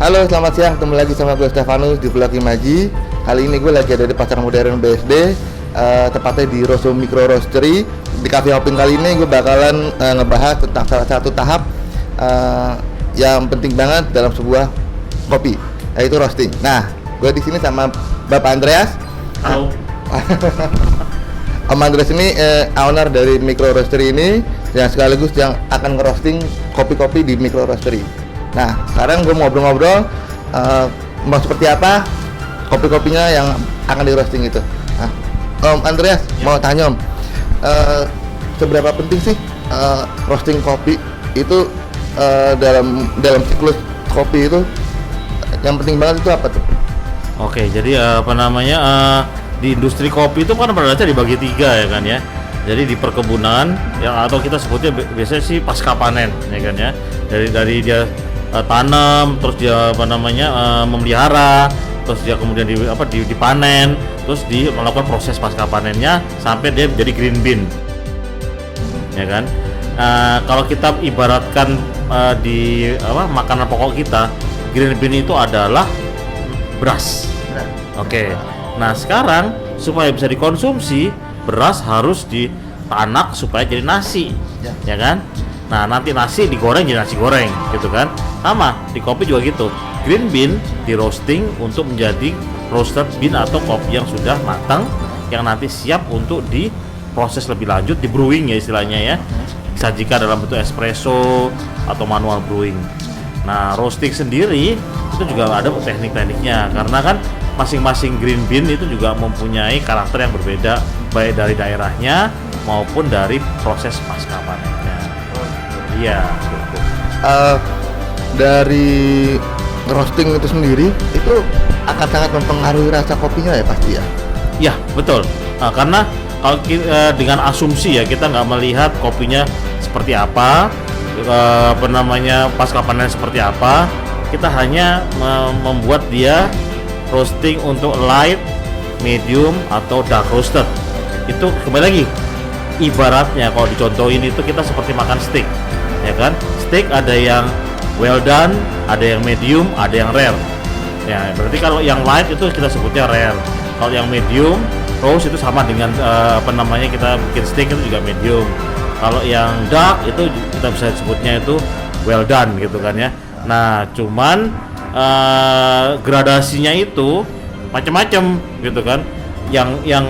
Halo, selamat siang. Ketemu lagi sama gue Stefanus di vlog Imaji. Kali ini gue lagi ada di Pasar Modern BSD, tepatnya di Rosso Micro Roastery. Di cafe hopping kali ini gue bakalan ngebahas tentang salah satu tahap yang penting banget dalam sebuah kopi, yaitu roasting. Nah, gue di sini sama Bapak Andreas. Halo. Om Andreas ini owner dari Micro Roastery ini, yang sekaligus yang akan ngerosting kopi-kopi di Micro Roastery. Nah, sekarang gue mau ngobrol-ngobrol mau seperti apa kopi-kopinya yang akan di roasting itu. Nah, Om Andreas, mau tanya Om, seberapa penting sih roasting kopi itu dalam siklus kopi itu? Yang penting banget itu apa tuh? Oke, jadi di industri kopi itu kan berarti dibagi 3 ya kan ya. Jadi di perkebunan yang atau kita sebutnya biasanya sih pasca panen ya kan ya. Dari dia tanam, terus dia memelihara, terus dia kemudian dipanen, terus melakukan proses pasca panennya sampai dia jadi green bean, ya kan? Kalau kita ibaratkan di makanan pokok kita, green bean itu adalah beras. Oke. Nah sekarang supaya bisa dikonsumsi, beras harus ditanak supaya jadi nasi, ya kan? Nah nanti nasi digoreng jadi nasi goreng gitu kan. Sama di kopi juga gitu, green bean di roasting untuk menjadi roasted bean atau kopi yang sudah matang, yang nanti siap untuk diproses lebih lanjut, di brewing ya istilahnya ya, disajikan dalam bentuk espresso atau manual brewing. Nah roasting sendiri itu juga ada teknik-tekniknya, karena kan masing-masing green bean itu juga mempunyai karakter yang berbeda, baik dari daerahnya maupun dari proses pasca panennya. Iya. Dari roasting itu sendiri itu akan sangat mempengaruhi rasa kopinya ya pasti ya. Ya betul. Karena kalau dengan asumsi ya, kita nggak melihat kopinya seperti apa, pasca panen seperti apa. Kita hanya membuat dia roasting untuk light, medium atau dark roasted. Itu kembali lagi, ibaratnya kalau dicontohin itu kita seperti makan steak, ya kan? Steak ada yang well done, ada yang medium, ada yang rare. Ya, berarti kalau yang light itu kita sebutnya rare. Kalau yang medium, roast itu sama dengan kita bikin steak itu juga medium. Kalau yang dark itu kita bisa sebutnya itu well done gitu kan ya. Nah, cuman gradasinya itu macam-macam gitu kan. Yang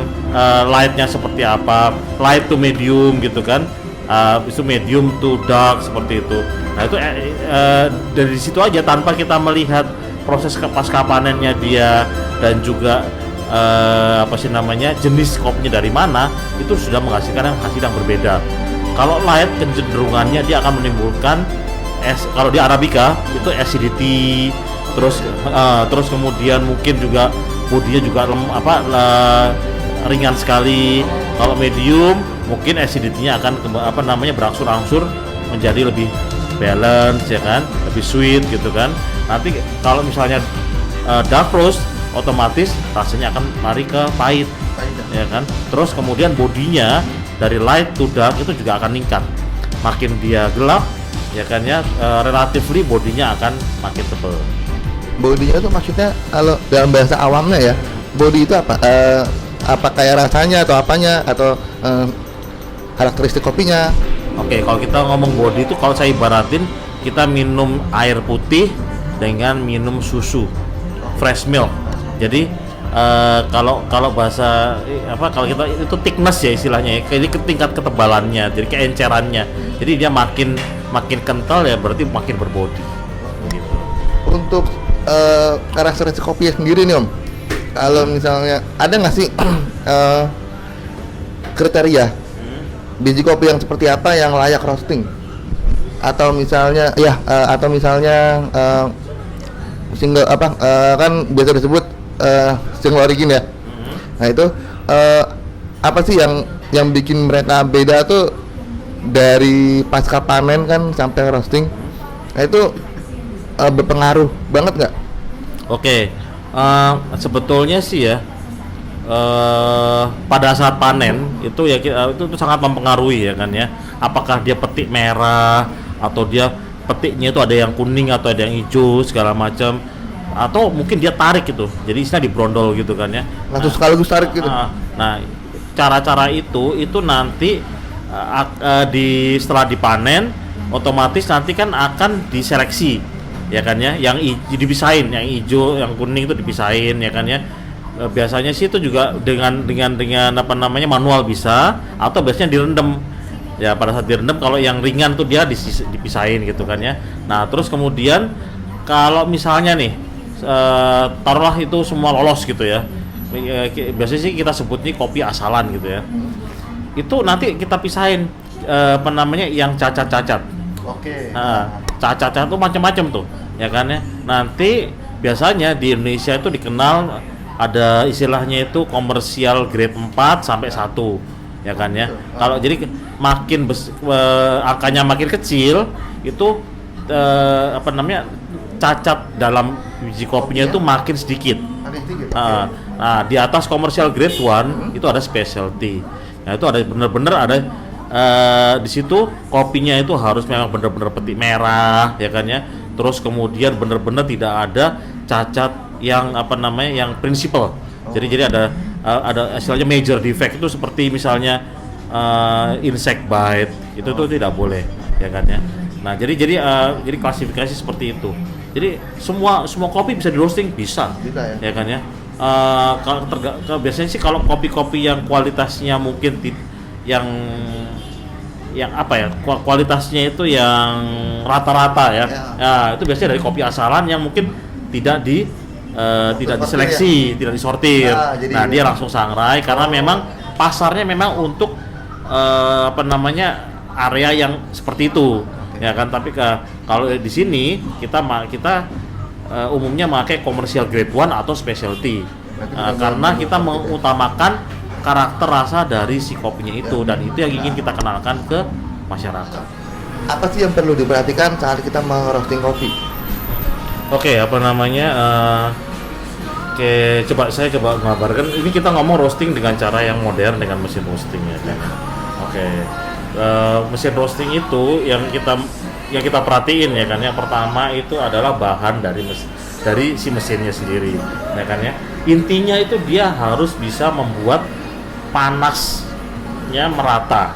lightnya seperti apa, light to medium gitu kan. Itu medium to dark seperti itu. Nah itu dari situ aja, tanpa kita melihat proses pasca panennya dia dan juga jenis kopinya dari mana, itu sudah menghasilkan hasil yang berbeda. Kalau light kecenderungannya dia akan menimbulkan kalau di Arabica itu acidity, terus kemudian mungkin juga bodinya juga ringan sekali. Kalau medium mungkin acidity-nya akan berangsur-angsur menjadi lebih balance ya kan, lebih sweet gitu kan. Nanti kalau misalnya dark roast, otomatis rasanya akan lari ke pahit ya kan. Terus kemudian bodinya dari light to dark itu juga akan meningkat. Makin dia gelap ya kan ya, relatively bodinya akan makin tebal. Bodinya itu maksudnya kalau dalam bahasa awamnya ya, body itu apa? Apa kayak rasanya atau apanya atau karakteristik kopinya? Oke, kalau kita ngomong body itu, kalau saya ibaratin kita minum air putih dengan minum susu fresh milk. Jadi kalau bahasa kalau kita itu thickness ya istilahnya ya, jadi tingkat ketebalannya, jadi keencerannya. Jadi dia makin kental ya, berarti makin berbodi. Gitu. Untuk karakteristik kopinya sendiri nih Om, kalau misalnya ada nggak sih kriteria biji kopi yang seperti apa yang layak roasting? Atau misalnya single kan biasa disebut single origin ya. Nah itu apa sih yang bikin mereka beda tuh dari pasca panen kan sampai roasting? Nah itu berpengaruh banget nggak? Oke, sebetulnya sih ya, pada saat panen itu ya itu sangat mempengaruhi ya kan ya. Apakah dia petik merah atau dia petiknya itu ada yang kuning atau ada yang hijau segala macam, atau mungkin dia tarik gitu, jadi istilah dibrondol gitu kan ya. Langsung sekaligus tarik gitu. Nah, cara-cara itu nanti setelah dipanen otomatis nanti kan akan diseleksi ya kan ya, yang dipisahin, yang hijau yang kuning itu dipisahin ya kan ya. Biasanya sih itu juga dengan apa namanya manual bisa, atau biasanya direndam ya. Pada saat direndam kalau yang ringan tuh dia dipisahin gitu kan ya. Nah terus kemudian kalau misalnya nih taruhlah itu semua lolos gitu ya, biasanya sih kita sebutnya kopi asalan gitu ya, itu nanti kita pisahin apa namanya yang cacat-cacat. Oke. Nah, cacat-cacat tuh macam-macam tuh ya kan ya. Nanti biasanya di Indonesia itu dikenal ada istilahnya itu komersial grade 4 sampai 1 ya kan ya. Kalau jadi makin angkanya makin kecil itu apa namanya cacat dalam biji kopinya itu makin sedikit. Nah, di atas komersial grade 1 itu ada specialty. Nah, itu ada benar-benar ada di situ kopinya itu harus memang benar-benar petik merah ya kan ya. Terus kemudian benar-benar tidak ada cacat yang apa namanya yang prinsipal. Jadi ada istilahnya major defect itu seperti misalnya insect bite itu tuh tidak boleh ya kan ya. Nah, jadi klasifikasi seperti itu. Jadi semua kopi bisa di roasting bisa ya kan ya. Biasanya sih kalau kopi-kopi yang kualitasnya mungkin yang apa ya, kualitasnya itu yang rata-rata ya. Ya, itu biasanya dari kopi asalan yang mungkin tidak diseleksi, tidak disortir. Nah, dia langsung sangrai karena memang pasarnya memang untuk apa namanya area yang seperti itu ya kan. Tapi kalau di sini kita umumnya memakai komersial grade 1 atau specialty karena kita mengutamakan karakter rasa dari si kopinya itu, dan itu yang ingin kita kenalkan ke masyarakat. Apa sih yang perlu diperhatikan saat kita merosting kopi? Oke, apa namanya? Saya coba mengabarkan. Ini kita ngomong roasting dengan cara yang modern dengan mesin roasting ya kan. Oke, mesin roasting itu yang kita perhatiin ya kan. Yang pertama itu adalah bahan dari si mesinnya sendiri, ya kan ya. Intinya itu dia harus bisa membuat panasnya merata.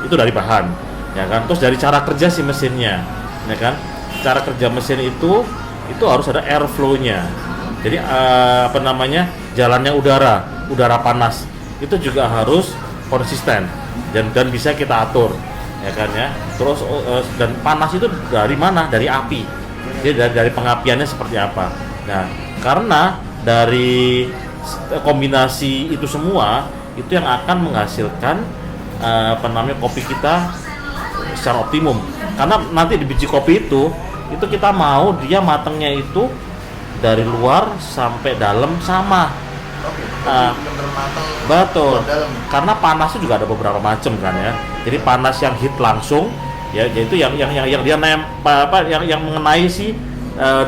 Itu dari bahan, ya kan. Terus dari cara kerja si mesinnya, ya kan. Cara kerja mesin itu harus ada airflow-nya. Jadi apa namanya jalannya udara panas itu juga harus konsisten dan bisa kita atur ya kan ya. Terus dan panas itu dari mana? Dari api. Jadi dari pengapiannya seperti apa. Nah, karena dari kombinasi itu semua itu yang akan menghasilkan apa namanya kopi kita secara optimum. Karena nanti di biji kopi itu kita mau dia matangnya itu dari luar sampai dalam sama. Betul. Karena panasnya juga ada beberapa macam kan ya. Jadi panas yang heat langsung, ya yaitu yang dia yang mengenai si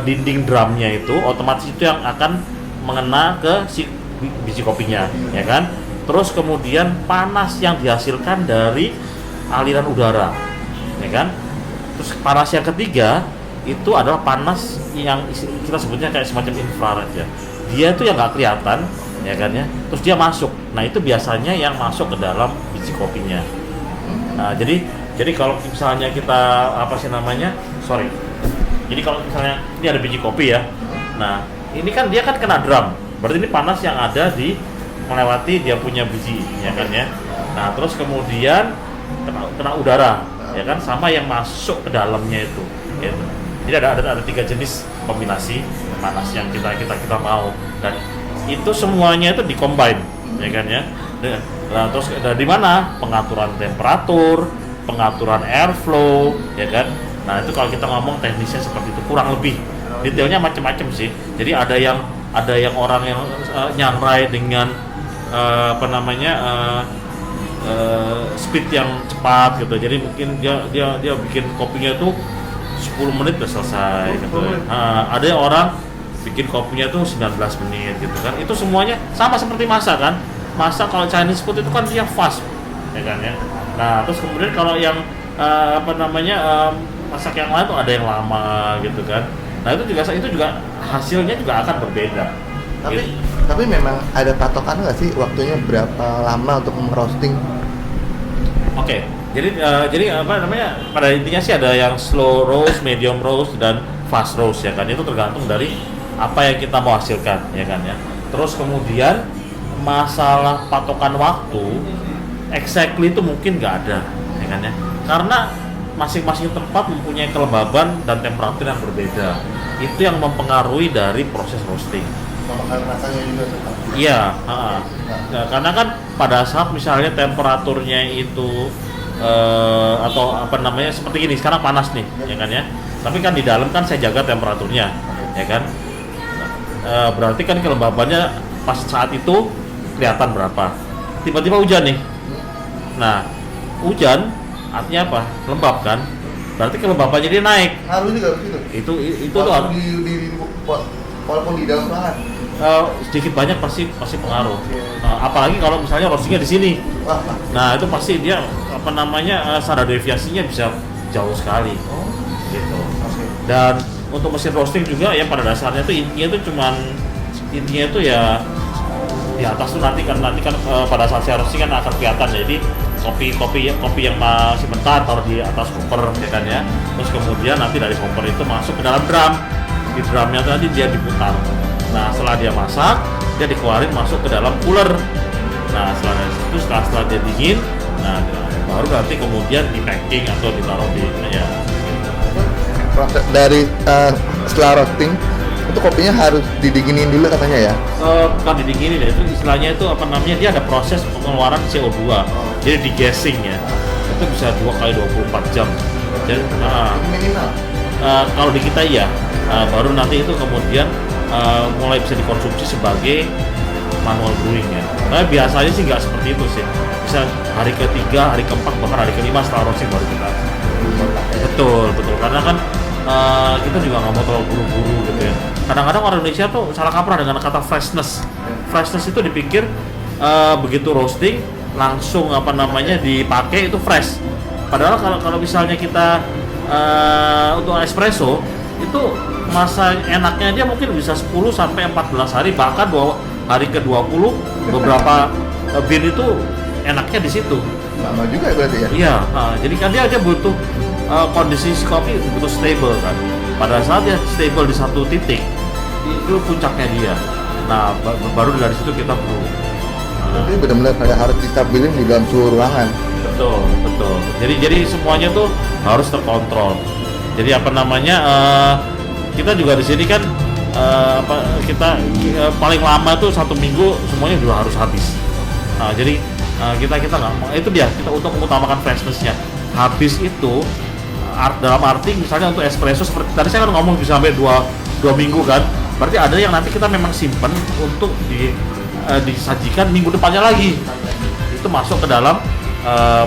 dinding drumnya itu, otomatis itu yang akan mengena ke si biji kopinya, ya kan. Terus kemudian panas yang dihasilkan dari aliran udara, ya kan. Terus panas yang ketiga itu adalah panas yang kita sebutnya kayak semacam infrared ya. Dia itu yang nggak kelihatan ya kan ya. Terus dia masuk. Nah, itu biasanya yang masuk ke dalam biji kopinya. Nah, jadi kalau misalnya kita jadi kalau misalnya ini ada biji kopi ya. Nah, ini kan dia kan kena drum. Berarti ini panas yang ada melewati dia punya biji ya kan ya. Nah, terus kemudian kena udara ya kan, sama yang masuk ke dalamnya itu gitu. Jadi ada 3 jenis kombinasi panas yang kita mau, dan itu semuanya itu dikombine ya kan ya. Nah, terus dari mana pengaturan temperatur, pengaturan airflow ya kan. Nah, itu kalau kita ngomong teknisnya seperti itu kurang lebih. Detailnya macam-macam sih. Jadi ada yang orang yang nyangrai dengan speed yang cepat gitu. Jadi mungkin dia bikin kopinya itu 10 menit udah selesai gitu. Ada yang orang bikin kopinya tuh 19 menit gitu kan. Itu semuanya sama seperti masak kan. Masak kalau Chinese food itu kan dia fast ya kan ya. Nah, terus kemudian kalau yang masak yang lain tuh ada yang lama gitu kan. Nah itu juga hasilnya juga akan berbeda. Tapi Gitu. tapi memang ada patokan nggak sih waktunya berapa lama untuk roasting? Oke, jadi apa namanya? Pada intinya sih ada yang slow roast, medium roast, dan fast roast ya kan. Itu tergantung dari apa yang kita mau hasilkan ya kan ya. Terus kemudian masalah patokan waktu, exactly itu mungkin nggak ada ya kan ya. Karena masing-masing tempat mempunyai kelembaban dan temperatur yang berbeda. Itu yang mempengaruhi dari proses roasting. Memakan rasanya juga tetap. Iya, nah, karena kan pada saat misalnya temperaturnya itu atau apa namanya seperti gini, sekarang panas nih, ya kan ya. Tapi kan di dalam kan saya jaga temperaturnya, ya kan. Berarti kan kelembabannya pas saat itu kelihatan berapa. Tiba-tiba hujan nih. Nah, hujan artinya apa? Lembab kan? Berarti kelembabannya dia naik. Ngaruh juga begitu. Itu tuh walaupun di dalam ruangan. sedikit banyak pasti pengaruh. Apalagi kalau misalnya roastingnya di sini. Wah, Nah itu pasti dia apa namanya standar deviasinya bisa jauh sekali, gitu. Dan untuk mesin roasting juga ya pada dasarnya tuh intinya itu ya di atas tuh nanti kan pada saat saya roasting kan akan kelihatan. Jadi kopi yang masih mentah taruh di atas koper ya kan ya. Terus kemudian nanti dari koper itu masuk ke dalam drum. Di drumnya tadi dia diputar. Nah setelah dia masak, dia dikeluarin masuk ke dalam cooler. Nah setelah dia dingin, nah baru nanti kemudian di packing atau ditaruh di ya. proses dari setelah roasting itu kopinya harus didinginin dulu katanya ya. Bukan didinginin ya, itu istilahnya itu apa namanya, dia ada proses pengeluaran CO2. Jadi di gassing ya, itu bisa 2 kali 24 jam. Jadi Minimal. kalau di kita ya, baru nanti itu kemudian mulai bisa dikonsumsi sebagai manual brewing ya. Tapi biasanya sih nggak seperti itu sih. Bisa hari ketiga, hari keempat, bahkan hari kelima setelah roasting baru kita. Betul. Karena kan kita juga nggak mau terlalu buru-buru gitu ya. Kadang-kadang orang Indonesia tuh salah kaprah dengan kata freshness. Freshness itu dipikir begitu roasting langsung apa namanya dipakai itu fresh. Padahal kalau misalnya kita untuk espresso itu masa enaknya dia mungkin bisa 10 sampai 14 hari, bahkan hari ke-20 beberapa bean itu enaknya di situ. Lama juga berarti ya. Iya, jadi kan dia butuh kondisi kopi butuh stable kan. Pada saat dia stable di satu titik, itu puncaknya dia. Nah, baru dari situ kita brew. Jadi benar-benar harus distabilin di dalam suhu ruangan. Betul. Jadi semuanya tuh harus terkontrol. Jadi apa namanya, kita juga di sini kan kita paling lama tuh 1 minggu semuanya juga harus habis. Jadi kita nggak, itu dia kita untuk mengutamakan freshness-nya. Habis itu dalam arti misalnya untuk espresso seperti tadi saya kan ngomong bisa sampai 2 minggu kan. Berarti ada yang nanti kita memang simpen untuk disajikan minggu depannya lagi. Itu masuk ke dalam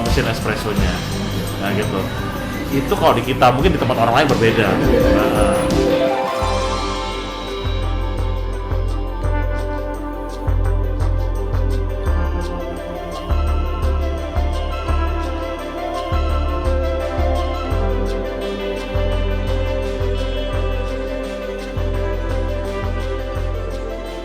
mesin espressonya. Nah gitu. Itu kalau di kita, mungkin di tempat orang lain berbeda.